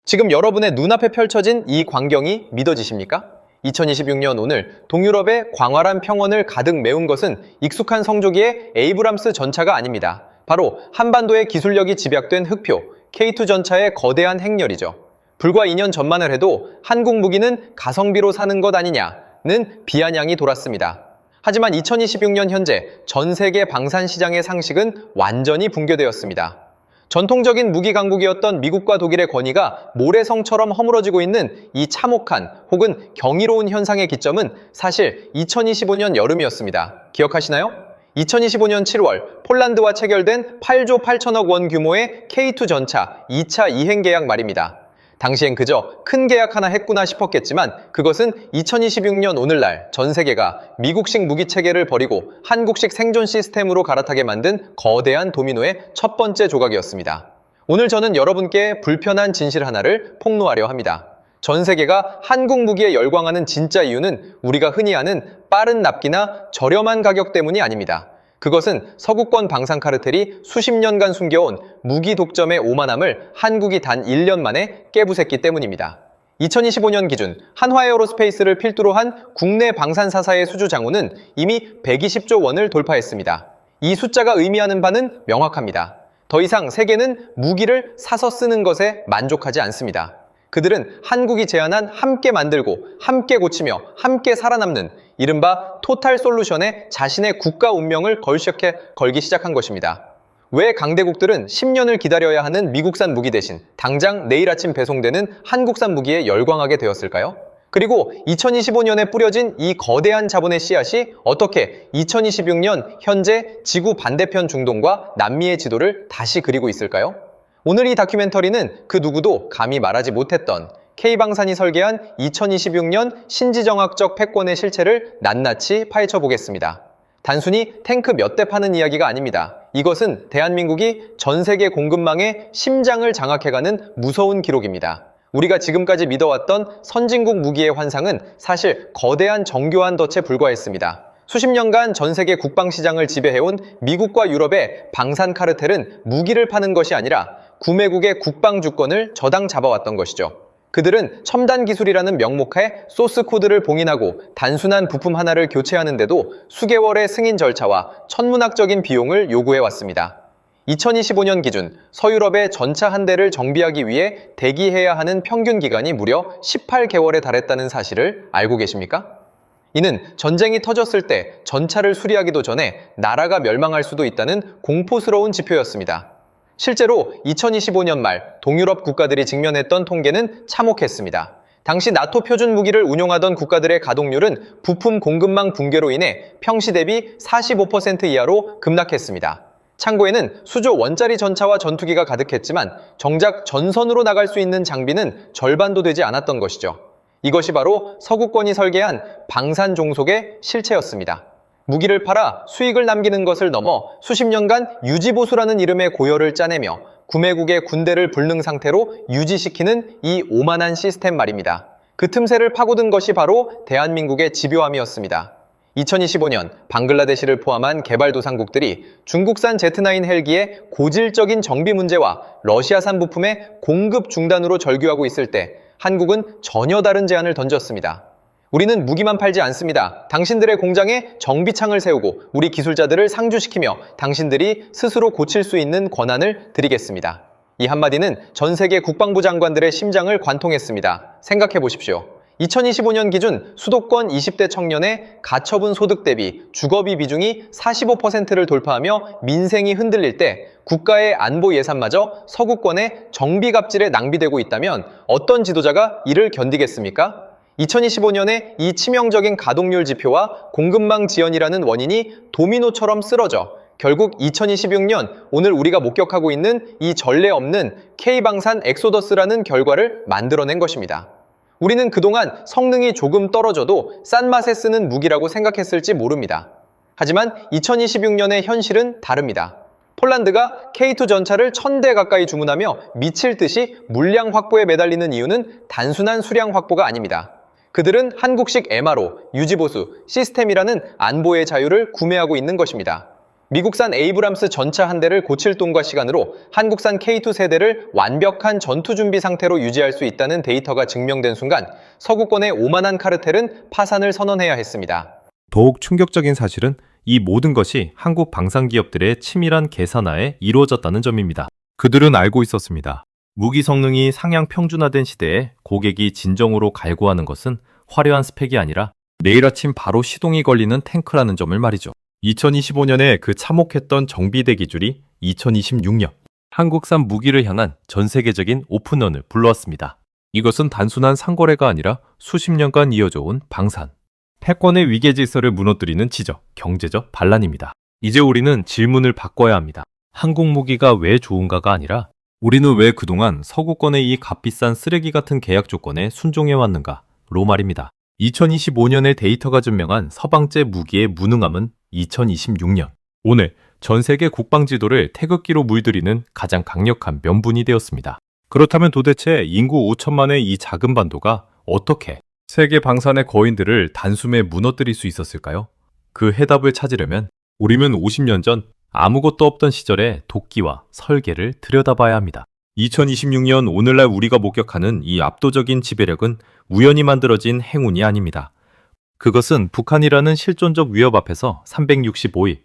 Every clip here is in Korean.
지금 여러분의 눈앞에 펼쳐진 이 광경이 믿어지십니까? 2026년 오늘 동유럽의 광활한 평원을 가득 메운 것은 익숙한 성조기의 에이브람스 전차가 아닙니다. 바로 한반도의 기술력이 집약된 흑표 K2 전차의 거대한 행렬이죠. 불과 2년 전만을 해도 한국 무기는 가성비로 사는 것 아니냐는 비아냥이 돌았습니다. 하지만 2026년 현재 전 세계 방산 시장의 상식은 완전히 붕괴되었습니다. 전통적인 무기 강국이었던 미국과 독일의 권위가 모래성처럼 허물어지고 있는 이 참혹한 혹은 경이로운 현상의 기점은 사실 2025년 여름이었습니다. 기억하시나요? 2025년 7월 폴란드와 체결된 8조 8천억 원 규모의 K2 전차 2차 이행 계약 말입니다. 당시엔 그저 큰 계약 하나 했구나 싶었겠지만 그것은 2026년 오늘날 전 세계가 미국식 무기 체계를 버리고 한국식 생존 시스템으로 갈아타게 만든 거대한 도미노의 첫 번째 조각이었습니다. 오늘 저는 여러분께 불편한 진실 하나를 폭로하려 합니다. 전 세계가 한국 무기에 열광하는 진짜 이유는 우리가 흔히 아는 빠른 납기나 저렴한 가격 때문이 아닙니다. 그것은 서구권 방산 카르텔이 수십 년간 숨겨온 무기 독점의 오만함을 한국이 단 1년 만에 깨부쉈기 때문입니다. 2025년 기준 한화에어로스페이스를 필두로 한 국내 방산사사의 수주 장호는 이미 120조 원을 돌파했습니다. 이 숫자가 의미하는 바는 명확합니다. 더 이상 세계는 무기를 사서 쓰는 것에 만족하지 않습니다. 그들은 한국이 제안한 함께 만들고 함께 고치며 함께 살아남는 이른바 토탈 솔루션에 자신의 국가 운명을 걸기 시작한 것입니다. 왜 강대국들은 10년을 기다려야 하는 미국산 무기 대신 당장 내일 아침 배송되는 한국산 무기에 열광하게 되었을까요? 그리고 2025년에 뿌려진 이 거대한 자본의 씨앗이 어떻게 2026년 현재 지구 반대편 중동과 남미의 지도를 다시 그리고 있을까요? 오늘 이 다큐멘터리는 그 누구도 감히 말하지 못했던 K방산이 설계한 2026년 신지정학적 패권의 실체를 낱낱이 파헤쳐 보겠습니다. 단순히 탱크 몇 대 파는 이야기가 아닙니다. 이것은 대한민국이 전 세계 공급망의 심장을 장악해가는 무서운 기록입니다. 우리가 지금까지 믿어왔던 선진국 무기의 환상은 사실 거대한 정교한 덫에 불과했습니다. 수십 년간 전 세계 국방시장을 지배해온 미국과 유럽의 방산 카르텔은 무기를 파는 것이 아니라 구매국의 국방 주권을 저당 잡아왔던 것이죠. 그들은 첨단 기술이라는 명목하에 소스 코드를 봉인하고 단순한 부품 하나를 교체하는데도 수개월의 승인 절차와 천문학적인 비용을 요구해왔습니다. 2025년 기준 서유럽의 전차 한 대를 정비하기 위해 대기해야 하는 평균 기간이 무려 18개월에 달했다는 사실을 알고 계십니까? 이는 전쟁이 터졌을 때 전차를 수리하기도 전에 나라가 멸망할 수도 있다는 공포스러운 지표였습니다. 실제로 2025년 말 동유럽 국가들이 직면했던 통계는 참혹했습니다. 당시 나토 표준 무기를 운용하던 국가들의 가동률은 부품 공급망 붕괴로 인해 평시 대비 45% 이하로 급락했습니다. 창고에는 수조 원짜리 전차와 전투기가 가득했지만 정작 전선으로 나갈 수 있는 장비는 절반도 되지 않았던 것이죠. 이것이 바로 서구권이 설계한 방산 종속의 실체였습니다. 무기를 팔아 수익을 남기는 것을 넘어 수십 년간 유지보수라는 이름의 고열을 짜내며 구매국의 군대를 불능 상태로 유지시키는 이 오만한 시스템 말입니다. 그 틈새를 파고든 것이 바로 대한민국의 집요함이었습니다. 2025년 방글라데시를 포함한 개발도상국들이 중국산 Z9 헬기의 고질적인 정비 문제와 러시아산 부품의 공급 중단으로 절규하고 있을 때 한국은 전혀 다른 제안을 던졌습니다. 우리는 무기만 팔지 않습니다. 당신들의 공장에 정비창을 세우고 우리 기술자들을 상주시키며 당신들이 스스로 고칠 수 있는 권한을 드리겠습니다. 이 한마디는 전 세계 국방부 장관들의 심장을 관통했습니다. 생각해 보십시오. 2025년 기준 수도권 20대 청년의 가처분 소득 대비 주거비 비중이 45%를 돌파하며 민생이 흔들릴 때 국가의 안보 예산마저 서구권의 정비 갑질에 낭비되고 있다면 어떤 지도자가 이를 견디겠습니까? 2025년에 이 치명적인 가동률 지표와 공급망 지연이라는 원인이 도미노처럼 쓰러져 결국 2026년 오늘 우리가 목격하고 있는 이 전례 없는 K방산 엑소더스라는 결과를 만들어낸 것입니다. 우리는 그동안 성능이 조금 떨어져도 싼 맛에 쓰는 무기라고 생각했을지 모릅니다. 하지만 2026년의 현실은 다릅니다. 폴란드가 K2 전차를 1000대 가까이 주문하며 미칠 듯이 물량 확보에 매달리는 이유는 단순한 수량 확보가 아닙니다. 그들은 한국식 MRO, 유지보수, 시스템이라는 안보의 자유를 구매하고 있는 것입니다. 미국산 에이브람스 전차 한 대를 고칠 돈과 시간으로 한국산 K2 세대를 완벽한 전투 준비 상태로 유지할 수 있다는 데이터가 증명된 순간 서구권의 오만한 카르텔은 파산을 선언해야 했습니다. 더욱 충격적인 사실은 이 모든 것이 한국 방산기업들의 치밀한 계산하에 이루어졌다는 점입니다. 그들은 알고 있었습니다. 무기 성능이 상향 평준화된 시대에 고객이 진정으로 갈구하는 것은 화려한 스펙이 아니라 내일 아침 바로 시동이 걸리는 탱크라는 점을 말이죠. 2025년에 그 참혹했던 정비대 기술이 2026년 한국산 무기를 향한 전 세계적인 오픈런을 불러왔습니다. 이것은 단순한 상거래가 아니라 수십 년간 이어져 온 방산, 패권의 위계 질서를 무너뜨리는 지적, 경제적 반란입니다. 이제 우리는 질문을 바꿔야 합니다. 한국 무기가 왜 좋은가가 아니라 우리는 왜 그동안 서구권의 이 값비싼 쓰레기 같은 계약 조건에 순종해왔는가로 말입니다. 2025년의 데이터가 증명한 서방제 무기의 무능함은 2026년 오늘 전 세계 국방 지도를 태극기로 물들이는 가장 강력한 명분이 되었습니다. 그렇다면 도대체 인구 5천만의 이 작은 반도가 어떻게 세계 방산의 거인들을 단숨에 무너뜨릴 수 있었을까요? 그 해답을 찾으려면 우리는 50년 전 아무것도 없던 시절의 도끼와 설계를 들여다봐야 합니다. 2026년 오늘날 우리가 목격하는 이 압도적인 지배력은 우연히 만들어진 행운이 아닙니다. 그것은 북한이라는 실존적 위협 앞에서 365일,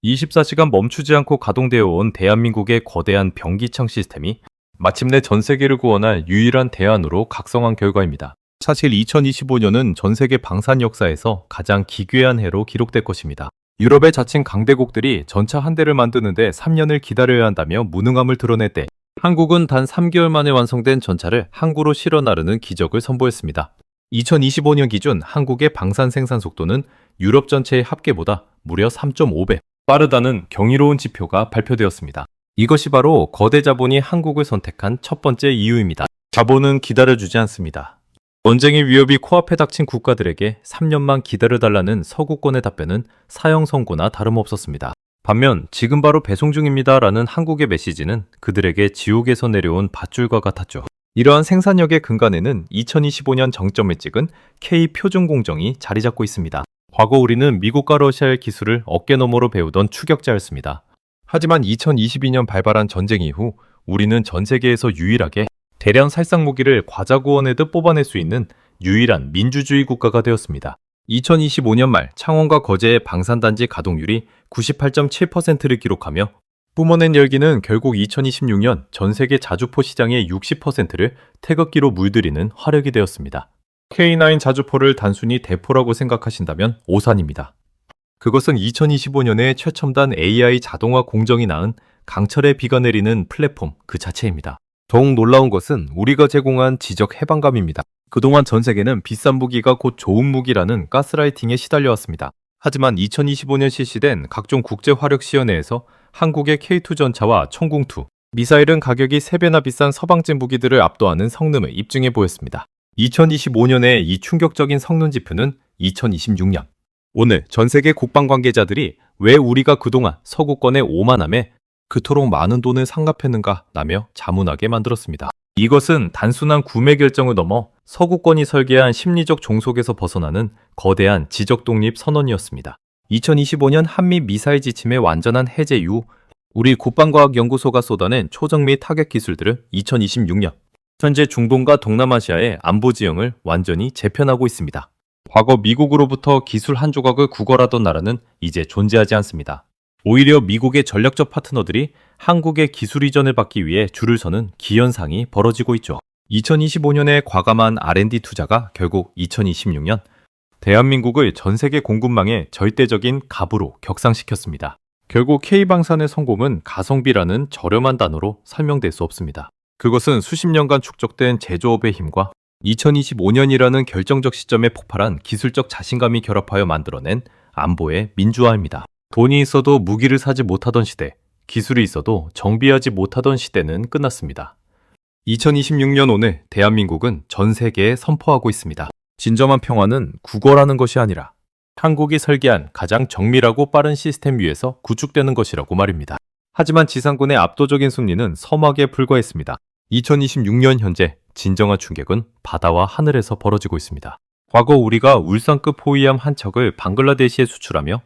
24시간 멈추지 않고 가동되어 온 대한민국의 거대한 병기청 시스템이 마침내 전 세계를 구원할 유일한 대안으로 각성한 결과입니다. 사실 2025년은 전 세계 방산 역사에서 가장 기괴한 해로 기록될 것입니다. 유럽의 자칭 강대국들이 전차 한 대를 만드는데 3년을 기다려야 한다며 무능함을 드러낼 때 한국은 단 3개월 만에 완성된 전차를 항구로 실어 나르는 기적을 선보였습니다. 2025년 기준 한국의 방산 생산 속도는 유럽 전체의 합계보다 무려 3.5배 빠르다는 경이로운 지표가 발표되었습니다. 이것이 바로 거대 자본이 한국을 선택한 첫 번째 이유입니다. 자본은 기다려주지 않습니다. 전쟁의 위협이 코앞에 닥친 국가들에게 3년만 기다려달라는 서구권의 답변은 사형 선고나 다름없었습니다. 반면 지금 바로 배송 중입니다라는 한국의 메시지는 그들에게 지옥에서 내려온 밧줄과 같았죠. 이러한 생산력의 근간에는 2025년 정점을 찍은 K 표준 공정이 자리 잡고 있습니다. 과거 우리는 미국과 러시아의 기술을 어깨너머로 배우던 추격자였습니다. 하지만 2022년 발발한 전쟁 이후 우리는 전 세계에서 유일하게 대량 살상 무기를 과자구원에도 뽑아낼 수 있는 유일한 민주주의 국가가 되었습니다. 2025년 말 창원과 거제의 방산단지 가동률이 98.7%를 기록하며 뿜어낸 열기는 결국 2026년 전 세계 자주포 시장의 60%를 태극기로 물들이는 화력이 되었습니다. K9 자주포를 단순히 대포라고 생각하신다면 오산입니다. 그것은 2025년에 최첨단 AI 자동화 공정이 낳은 강철의 비가 내리는 플랫폼 그 자체입니다. 더욱 놀라운 것은 우리가 제공한 지적 해방감입니다. 그동안 전 세계는 비싼 무기가 곧 좋은 무기라는 가스라이팅에 시달려왔습니다. 하지만 2025년 실시된 각종 국제화력시연회에서 한국의 K2 전차와 천궁2, 미사일은 가격이 3배나 비싼 서방제 무기들을 압도하는 성능을 입증해 보였습니다. 2025년의 이 충격적인 성능 지표는 2026년. 오늘 전 세계 국방 관계자들이 왜 우리가 그동안 서구권의 오만함에 그토록 많은 돈을 상납했는가 라며 자문하게 만들었습니다. 이것은 단순한 구매 결정을 넘어 서구권이 설계한 심리적 종속에서 벗어나는 거대한 지적 독립 선언이었습니다. 2025년 한미 미사일 지침의 완전한 해제 이후 우리 국방과학연구소가 쏟아낸 초정 및 타격 기술들은 2026년 현재 중동과 동남아시아의 안보 지형을 완전히 재편하고 있습니다. 과거 미국으로부터 기술 한 조각을 구걸하던 나라는 이제 존재하지 않습니다. 오히려 미국의 전략적 파트너들이 한국의 기술 이전을 받기 위해 줄을 서는 기현상이 벌어지고 있죠. 2025년의 과감한 R&D 투자가 결국 2026년 대한민국을 전 세계 공급망의 절대적인 갑으로 격상시켰습니다. 결국 K방산의 성공은 가성비라는 저렴한 단어로 설명될 수 없습니다. 그것은 수십 년간 축적된 제조업의 힘과 2025년이라는 결정적 시점에 폭발한 기술적 자신감이 결합하여 만들어낸 안보의 민주화입니다. 돈이 있어도 무기를 사지 못하던 시대, 기술이 있어도 정비하지 못하던 시대는 끝났습니다. 2026년 오늘 대한민국은 전 세계에 선포하고 있습니다. 진정한 평화는 구걸하는 것이 아니라 한국이 설계한 가장 정밀하고 빠른 시스템 위에서 구축되는 것이라고 말입니다. 하지만 지상군의 압도적인 승리는 서막에 불과했습니다. 2026년 현재 진정한 충격은 바다와 하늘에서 벌어지고 있습니다. 과거 우리가 울산급 호위함 한 척을 방글라데시에 수출하며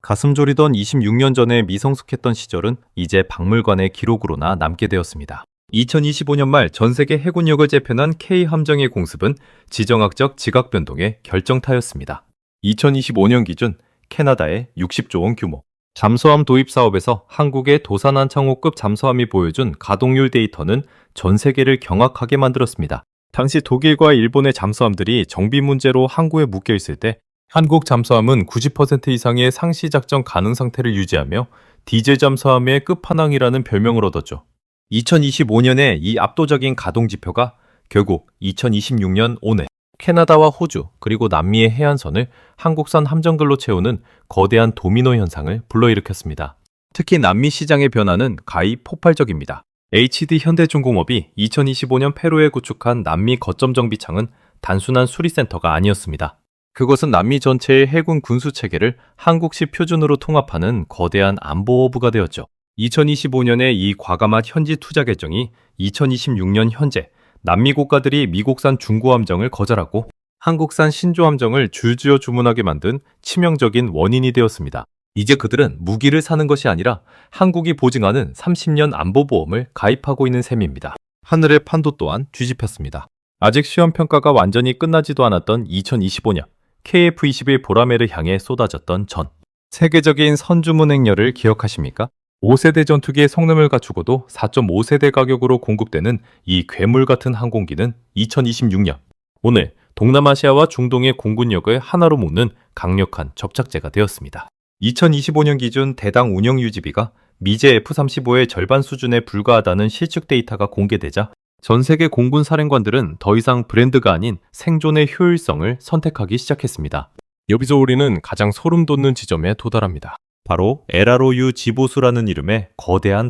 가슴 졸이던 26년 전에 미성숙했던 시절은 이제 박물관의 기록으로나 남게 되었습니다. 2025년 말 전 세계 해군력을 재편한 K함정의 공습은 지정학적 지각 변동의 결정타였습니다. 2025년 기준 캐나다의 60조 원 규모 잠수함 도입 사업에서 한국의 도산한 창호급 잠수함이 보여준 가동률 데이터는 전 세계를 경악하게 만들었습니다. 당시 독일과 일본의 잠수함들이 정비 문제로 항구에 묶여 있을 때 한국 잠수함은 90% 이상의 상시 작전 가능 상태를 유지하며 디젤 잠수함의 끝판왕이라는 별명을 얻었죠. 2025년에 이 압도적인 가동 지표가 결국 2026년 오늘 캐나다와 호주 그리고 남미의 해안선을 한국산 함정글로 채우는 거대한 도미노 현상을 불러일으켰습니다. 특히 남미 시장의 변화는 가히 폭발적입니다. HD 현대중공업이 2025년 페루에 구축한 남미 거점 정비창은 단순한 수리센터가 아니었습니다. 그것은 남미 전체의 해군 군수 체계를 한국식 표준으로 통합하는 거대한 안보허브가 되었죠. 2025년에 이 과감한 현지 투자 결정이 2026년 현재 남미 국가들이 미국산 중고함정을 거절하고 한국산 신조함정을 줄지어 주문하게 만든 치명적인 원인이 되었습니다. 이제 그들은 무기를 사는 것이 아니라 한국이 보증하는 30년 안보보험을 가입하고 있는 셈입니다. 하늘의 판도 또한 뒤집혔습니다. 아직 시험평가가 완전히 끝나지도 않았던 2025년 KF-21 보라매를 향해 쏟아졌던 전 세계적인 선주문 행렬을 기억하십니까? 5세대 전투기의 성능을 갖추고도 4.5세대 가격으로 공급되는 이 괴물 같은 항공기는 2026년 오늘 동남아시아와 중동의 공군력을 하나로 묶는 강력한 접착제가 되었습니다. 2025년 기준 대당 운영 유지비가 미제 F-35의 절반 수준에 불과하다는 실측 데이터가 공개되자 전 세계 공군 사령관들은 더 이상 브랜드가 아닌 생존의 효율성을 선택하기 시작했습니다. 여기서 우리는 가장 소름 돋는 지점에 도달합니다. 바로 LROU 지보수라는 이름의 거대한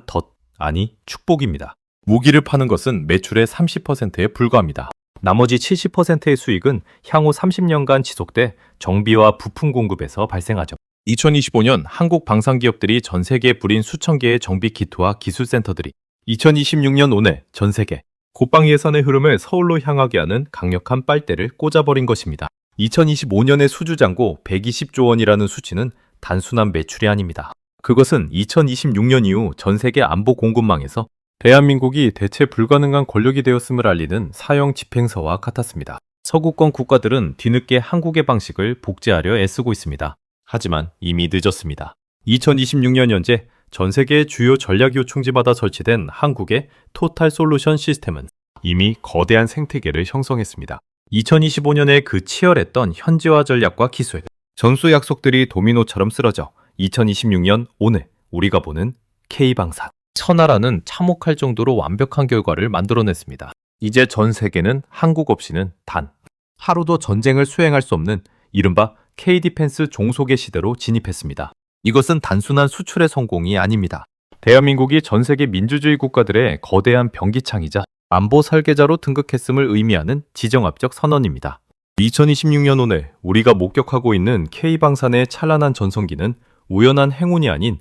축복입니다. 무기를 파는 것은 매출의 30%에 불과합니다. 나머지 70%의 수익은 향후 30년간 지속돼 정비와 부품 공급에서 발생하죠. 2025년 한국 방산기업들이 전 세계에 뿌린 수천 개의 정비 키트와 기술센터들이 2026년 오늘 전 세계 국방 예산의 흐름을 서울로 향하게 하는 강력한 빨대를 꽂아버린 것입니다. 2025년의 수주잔고 120조 원이라는 수치는 단순한 매출이 아닙니다. 그것은 2026년 이후 전 세계 안보 공급망에서 대한민국이 대체 불가능한 권력이 되었음을 알리는 사형 집행서와 같았습니다. 서구권 국가들은 뒤늦게 한국의 방식을 복제하려 애쓰고 있습니다. 하지만 이미 늦었습니다. 2026년 현재 전 세계의 주요 전략 요충지마다 설치된 한국의 토탈 솔루션 시스템은 이미 거대한 생태계를 형성했습니다. 2025년에 그 치열했던 현지화 전략과 기술, 전수 약속들이 도미노처럼 쓰러져 2026년 오늘 우리가 보는 K방산. 천하라는 참혹할 정도로 완벽한 결과를 만들어냈습니다. 이제 전 세계는 한국 없이는 단 하루도 전쟁을 수행할 수 없는 이른바 K-디펜스 종속의 시대로 진입했습니다. 이것은 단순한 수출의 성공이 아닙니다. 대한민국이 전 세계 민주주의 국가들의 거대한 병기창이자 안보 설계자로 등극했음을 의미하는 지정학적 선언입니다. 2026년 오늘 우리가 목격하고 있는 K방산의 찬란한 전성기는 우연한 행운이 아닌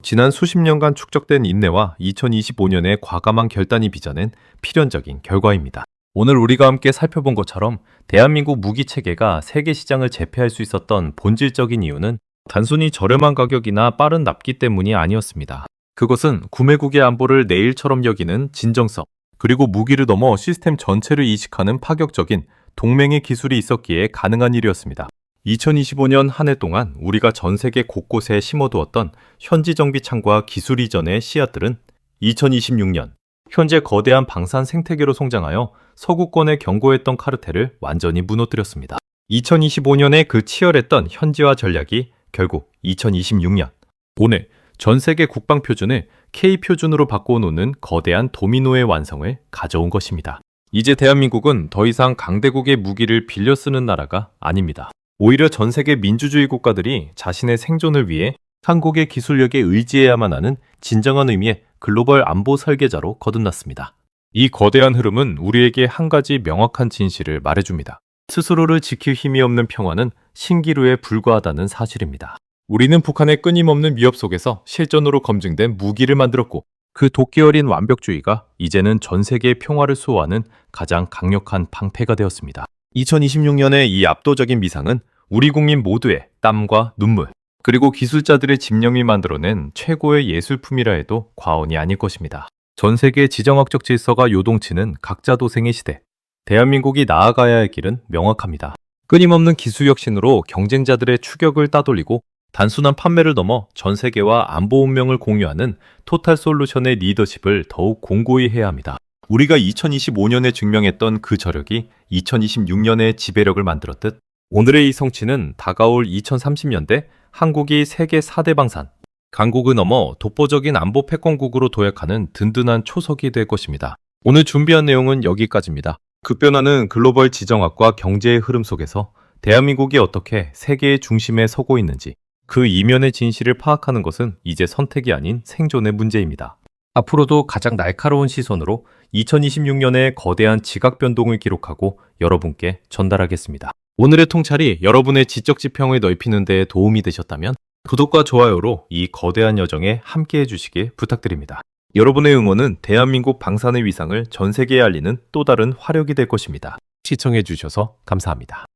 지난 수십 년간 축적된 인내와 2025년의 과감한 결단이 빚어낸 필연적인 결과입니다. 오늘 우리가 함께 살펴본 것처럼 대한민국 무기 체계가 세계 시장을 제패할 수 있었던 본질적인 이유는 단순히 저렴한 가격이나 빠른 납기 때문이 아니었습니다. 그것은 구매국의 안보를 내 일처럼 여기는 진정성, 그리고 무기를 넘어 시스템 전체를 이식하는 파격적인 동맹의 기술이 있었기에 가능한 일이었습니다. 2025년 한 해 동안 우리가 전 세계 곳곳에 심어두었던 현지 정비창과 기술 이전의 씨앗들은 2026년 현재 거대한 방산 생태계로 성장하여 서구권에 경고했던 카르텔을 완전히 무너뜨렸습니다. 2025년에 그 치열했던 현지화 전략이 결국 2026년 오늘 전 세계 국방 표준을 K 표준으로 바꿔놓는 거대한 도미노의 완성을 가져온 것입니다. 이제 대한민국은 더 이상 강대국의 무기를 빌려 쓰는 나라가 아닙니다. 오히려 전 세계 민주주의 국가들이 자신의 생존을 위해 한국의 기술력에 의지해야만 하는 진정한 의미의 글로벌 안보 설계자로 거듭났습니다. 이 거대한 흐름은 우리에게 한 가지 명확한 진실을 말해줍니다. 스스로를 지킬 힘이 없는 평화는 신기루에 불과하다는 사실입니다. 우리는 북한의 끊임없는 위협 속에서 실전으로 검증된 무기를 만들었고 그 도끼 어린 완벽주의가 이제는 전 세계의 평화를 수호하는 가장 강력한 방패가 되었습니다. 2026년의 이 압도적인 미상은 우리 국민 모두의 땀과 눈물, 그리고 기술자들의 집념이 만들어낸 최고의 예술품이라 해도 과언이 아닐 것입니다. 전 세계 지정학적 질서가 요동치는 각자 도생의 시대. 대한민국이 나아가야 할 길은 명확합니다. 끊임없는 기술 혁신으로 경쟁자들의 추격을 따돌리고 단순한 판매를 넘어 전 세계와 안보 운명을 공유하는 토탈솔루션의 리더십을 더욱 공고히 해야 합니다. 우리가 2025년에 증명했던 그 저력이 2026년의 지배력을 만들었듯 오늘의 이 성취는 다가올 2030년대 한국이 세계 4대 방산, 강국을 넘어 독보적인 안보 패권국으로 도약하는 든든한 초석이 될 것입니다. 오늘 준비한 내용은 여기까지입니다. 급변하는 글로벌 지정학과 경제의 흐름 속에서 대한민국이 어떻게 세계의 중심에 서고 있는지 그 이면의 진실을 파악하는 것은 이제 선택이 아닌 생존의 문제입니다. 앞으로도 가장 날카로운 시선으로 2026년의 거대한 지각 변동을 기록하고 여러분께 전달하겠습니다. 오늘의 통찰이 여러분의 지적 지평을 넓히는 데 도움이 되셨다면 구독과 좋아요로 이 거대한 여정에 함께 해주시길 부탁드립니다. 여러분의 응원은 대한민국 방산의 위상을 전 세계에 알리는 또 다른 화력이 될 것입니다. 시청해주셔서 감사합니다.